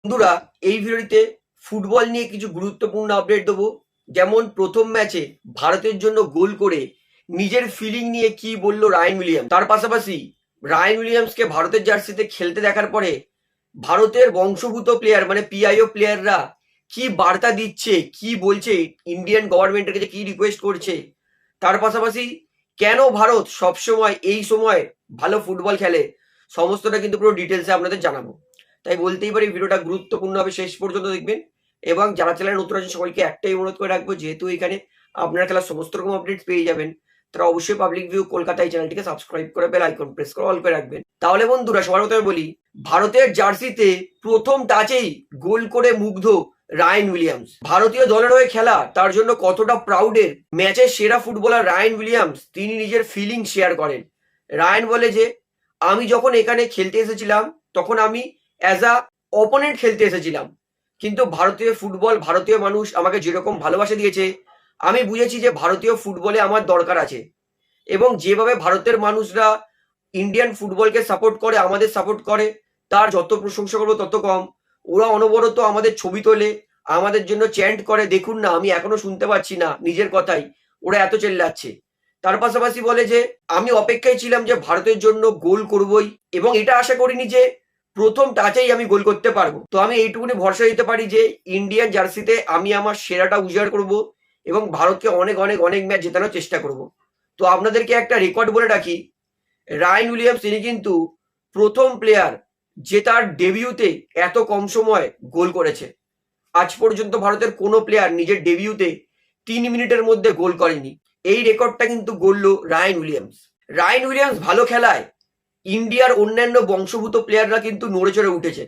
বন্ধুরা, এই ভিডিওতে ফুটবল নিয়ে কিছু গুরুত্বপূর্ণ আপডেট দেবো। যেমন প্রথম ম্যাচে ভারতের জন্য গোল করে নিজের ফিলিং নিয়ে কি বলল রায়ান উইলিয়ামস। তার পাশাপাশি রায়ান উইলিয়ামসকে ভারতের জার্সিতে খেলতে দেখার পরে ভারতের বংশভূত প্লেয়ার মানে পিআইও প্লেয়াররা কি বার্তা দিচ্ছে, কি বলছে, ইন্ডিয়ান গভর্নমেন্টের কাছে কি রিকোয়েস্ট করছে। তার পাশাপাশি কেন ভারত সবসময় এই সময় ভালো ফুটবল খেলে, সমস্তটা কিন্তু পুরো ডিটেলসে আপনাদের জানাবো। তাই বলতেই পারি ভিডিওটা গুরুত্বপূর্ণ হবে, শেষ পর্যন্ত দেখবেন। এবং যারা চ্যানেল নতুন আছেন সবাইকে একটাই অনুরোধ করে রাখবো, যেহেতু এখানে আপনারা খেলার সমস্ত রকম আপডেটস পেয়ে যাবেন, তারা অবশ্যই পাবলিক ভিউ কলকাতা এই চ্যানেলটিকে সাবস্ক্রাইব করে বেল আইকন প্রেস করে অল করে রাখবেন। তাহলে বন্ধুরা, সবার প্রথমে বলি, ভারতের জার্সিতে প্রথম টাচেই গোল করে মুগ্ধ রায়ান উইলিয়ামস। ভারতীয় দলের হয়ে খেলা তার জন্য কতটা প্রাউডের। ম্যাচের সেরা ফুটবলার রায়ান উইলিয়ামস তিনি নিজের ফিলিং শেয়ার করেন। রায়ান বলে যে, আমি যখন এখানে খেলতে এসেছিলাম তখন আমি অ্যাজ আ অপোনেন্ট খেলতে এসেছিলাম, কিন্তু ভারতীয় ফুটবল, ভারতীয় মানুষ আমাকে যেরকম ভালোবাসা দিয়েছে, আমি বুঝেছি যে ভারতীয় ফুটবলে আমার দরকার আছে। এবং যেভাবে ভারতের মানুষরা ইন্ডিয়ান ফুটবলকে সাপোর্ট করে, আমাদের সাপোর্ট করে, তার যত প্রশংসা করবো তত কম। ওরা অনবরত আমাদের ছবি তোলে, আমাদের জন্য চ্যান্ট করে, দেখুন না আমি এখনো শুনতে পাচ্ছি না নিজের কথাই, ওরা এত চেল্লাচ্ছে। তার পাশাপাশি বলে যে, আমি অপেক্ষায় ছিলাম যে ভারতের জন্য গোল করবই, এবং এটা আশা করিনি যে প্রথম টাচেই আমি গোল করতে পারবো। তো আমি এইটুকুনি ভরসা দিতে পারি যে ইন্ডিয়ান জার্সিতে আমি আমার সেরাটা উজাড় করব এবং ভারতকে অনেক অনেক অনেক ম্যাচ জেতানোর চেষ্টা করব। তো আপনাদেরকে একটা রেকর্ড বলে রাখি, রায়ান উইলিয়ামস তিনি কিন্তু প্রথম প্লেয়ার যে তার ডেবিউতে এত কম সময় গোল করেছে। আজ পর্যন্ত ভারতের কোনো প্লেয়ার নিজের ডেবিউতে 3 মিনিটের মধ্যে গোল করেনি। এই রেকর্ডটা কিন্তু গড়ল রায়ান উইলিয়ামস। রায়ান উইলিয়ামস ভালো খেলায় ইন্ডিয়ার অন্যান্য বংশভূত প্লেয়াররা কিন্তু নড়ে চড়ে উঠেছে।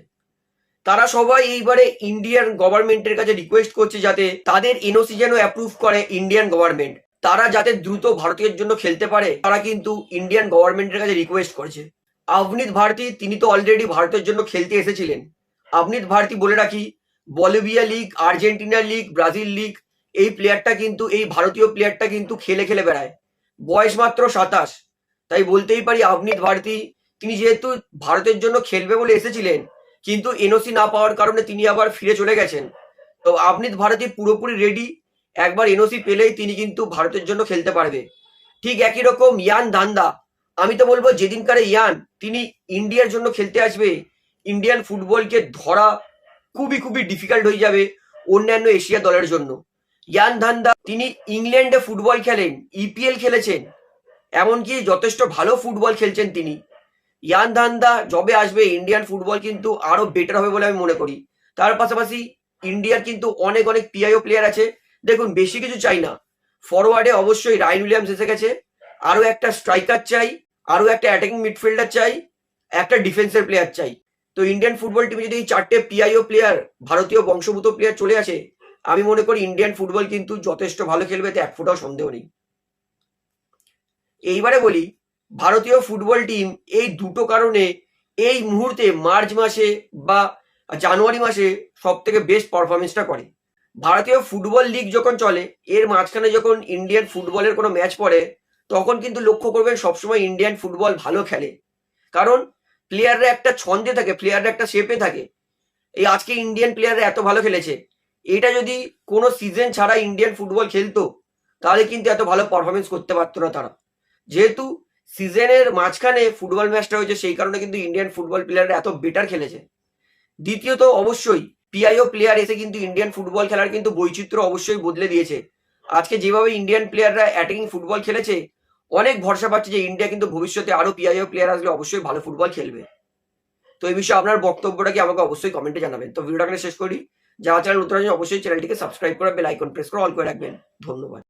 তারা সবাই এইবারে ইন্ডিয়ান গভর্নমেন্টের কাছে রিকোয়েস্ট করছে যাতে তাদের এনওসি যেন অ্যাপ্রুভ করে ইন্ডিয়ান গভর্নমেন্ট, তারা যাতে দ্রুত ভারতের জন্য খেলতে পারে, তারা কিন্তু ইন্ডিয়ান গভর্নমেন্টের কাছে রিকোয়েস্ট করছে। আভনীত ভারতী তিনি তো অলরেডি ভারতের জন্য খেলতে এসেছিলেন। আভনীত ভারতী বলে রাখি, Bolivia league, Argentina league, Brazil league, এই প্লেয়ারটা কিন্তু, এই ভারতীয় প্লেয়ারটা কিন্তু খেলে খেলে বেড়ায়। বয়স মাত্র 27। তাই বলতেই পারি আভনীত ভারতী তিনি যেহেতু ভারতের জন্য খেলবে বলে এসেছিলেন, কিন্তু এনওসি না পাওয়ার কারণে তিনি আবার ফিরে চলে গেছেন। তো আভনীত ভারতী পুরোপুরি রেডি, একবার এনওসি পেলেই তিনি কিন্তু ভারতের জন্য খেলতে পারবে। ঠিক একই রকম ইয়ান ধান্দা, আমি তো বলবো যেদিনকারে ইয়ান তিনি ইন্ডিয়ার জন্য খেলতে আসবে, ইন্ডিয়ান ফুটবলকে ধরা খুবই খুবই ডিফিকাল্ট হয়ে যাবে অন্যান্য এশিয়া দলের জন্য। ইয়ান ধান্দা তিনি ইংল্যান্ডে ফুটবল খেলেন, ইপিএল খেলেছেন, এমনকি যথেষ্ট ভালো ফুটবল খেলছেন তিনি। ইয়ান ধান্দা যবে আসবে ইন্ডিয়ান ফুটবল কিন্তু আরো বেটার হবে বলে আমি মনে করি। তার পাশাপাশি ইন্ডিয়ার কিন্তু অনেক অনেক পিআইও প্লেয়ার আছে। দেখুন, বেশি কিছু চাই না, ফরওয়ার্ডে অবশ্যই রায়ান উইলিয়ামস এসে গেছে, আরো একটা স্ট্রাইকার চাই, আরো একটা অ্যাটাকিং মিডফিল্ডার চাই, একটা ডিফেন্সের প্লেয়ার চাই। তো ইন্ডিয়ান ফুটবল টিমে যদি এই 4টে পিআইও প্লেয়ার, ভারতীয় বংশভূত প্লেয়ার চলে আসে, আমি মনে করি ইন্ডিয়ান ফুটবল কিন্তু যথেষ্ট ভালো খেলবে, তো এক ফোঁটাও সন্দেহ নেই। এইবারে বলি, ভারতীয় ফুটবল টিম এই দুটো কারণে এই মুহূর্তে মার্চ মাসে বা জানুয়ারি মাসে সব থেকে বেস্ট পারফরমেন্সটা করে। ভারতীয় ফুটবল লিগ যখন চলে, এর মাঝখানে যখন ইন্ডিয়ান ফুটবলের কোনো ম্যাচ পড়ে, তখন কিন্তু লক্ষ্য করবেন সবসময় ইন্ডিয়ান ফুটবল ভালো খেলে, কারণ প্লেয়াররা একটা ছন্দে থাকে, প্লেয়াররা একটা শেপে থাকে। এই আজকে ইন্ডিয়ান প্লেয়াররা এত ভালো খেলেছে, এটা যদি কোনো সিজন ছাড়া ইন্ডিয়ান ফুটবল খেলতো তাহলে কিন্তু এত ভালো পারফরমেন্স করতে পারতো না তারা। যেহেতু সিজনের মাঝখানে ফুটবল ম্যাচটা হয়েছে, সেই কারণে কিন্তু ইন্ডিয়ান ফুটবল প্লেয়াররা এত বেটার খেলেছে। দ্বিতীয়ত, অবশ্যই পিআইও প্লেয়ার এসে কিন্তু ইন্ডিয়ান ফুটবল খেলার কিন্তু বৈচিত্র্য অবশ্যই বদলে দিয়েছে। আজকে যেভাবে ইন্ডিয়ান প্লেয়াররা অ্যাটাকিং ফুটবল খেলেছে, অনেক ভরসা পাচ্ছে যে ইন্ডিয়া কিন্তু ভবিষ্যতে আরো পিআইও প্লেয়ার আসলে অবশ্যই ভালো ফুটবল খেলবে। তো এই বিষয়ে আপনার বক্তব্যটা কি আমাকে অবশ্যই কমেন্টে জানাবেন। তো ভিডিওটা শেষ করি, যারা চ্যানেল নতুন আছে অবশ্যই চ্যানেলটিকে সাবস্ক্রাইব করে বেল আইকন প্রেস করে অল করে রাখবেন। ধন্যবাদ।